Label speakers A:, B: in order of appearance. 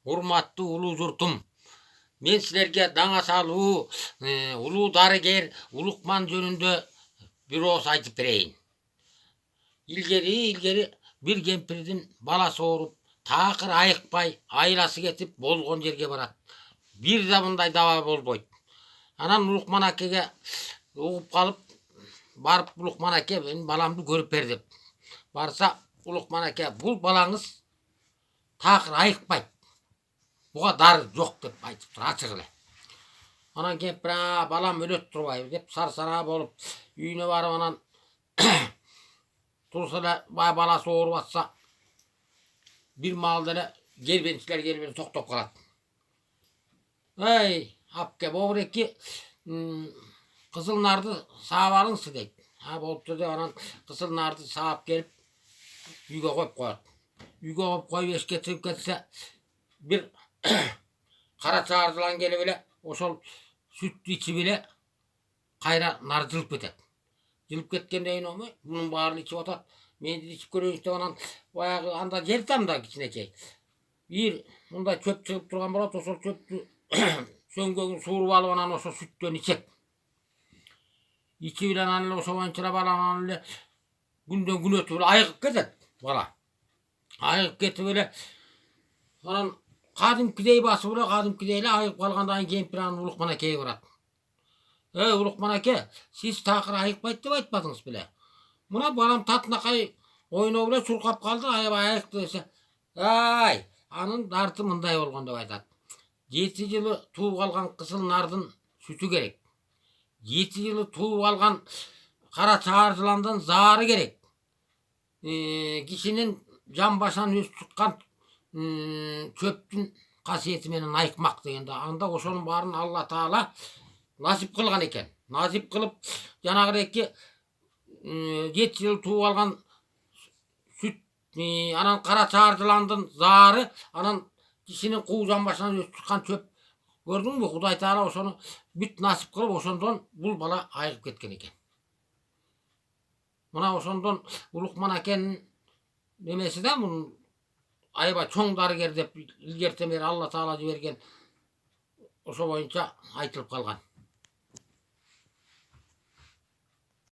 A: Урматтуу улуу журтум, мен силерге даңа салуу улуу дарыгер Улукман жөнүндө бир ооз айтып берейин. Илгери бир кемпирдин баласы ооруп, такыр айыкпай, айласы кетип болгон жерге барат. Бир да мындай даба болбойт. Анан Улукман акеге угуп калып, барып Улукман аке менин баламды көрүп бер деп. Барса Улукман аке, бул балаңыз такыр айыкпайт. Буга дары жок деп айтыптыр ачык эле. Анан кемпир балам өлөт турбайбы деп сарсара болуп үйүнө барып анан турса эле бай баласы ооруп атса бир маалда эле кербенчилер келип токтоп калат. Эй, апке бобуреки кызыл нарды саап алыңызчы дейт. Болупту деп анан кызыл нарды саап келип үйгө коюп коет. Үйгө коюп коюп эшикке чыгып кетсе бир кара чаар жылан келип эле ошол сүттү ичип эле кайра нар жылып кетет. Жылып кеткенден кийин омой мунун баарын ичип атат. Мен ичип көрөйүнчү деп анан баягы анда жер да кичинекей. Бир мындай чөп чыгып турган болот, ошол чөптү сөңгөгүн сууруп алып анан ошо сүттөн ичет. Ичип эле анан эле ошо боюнча баланан эле күндөн күн өтүп эле айыгып кетет бала. Айыгып кетип эле анан кадимкидей басып эле кадимкидей эле айыгып калгандан кийин кемпир анан Улукман акеге барат. Эй, Улукман аке, сиз такыр айыкпайт деп айтпадыңыз беле? Мына балам татынакай ойноп эле чуркап калды, аябай айыкты десе. Ай, анын дарты мындай болгон деп айтат. 7 жылы тууп алган кызыл нардын сүтү керек. 7 жылы тууп алган кара чаар жыландын заары керек. Кишинин жан башынан өсүп чыккан чөптүн касиети менен айыкмак дегенде анда ошонун баарын Алла Таала насип кылган экен. Насип кылып жанагыдеки 7 жыл тууп алган сүт анан кара чаар жыландын заары анан кишинин куу жан башынан өсүп чыккан чөп көрдүңбү? Кудай Таала ошону бүт насип кылып ошондон бул бала айыгып кеткен экен. Мына ошондон Улукман акенин немеси да мунун аябай чоң дарыгер деп илгертен бери Алла Таала жиберген ошо боюнча айтылып калган.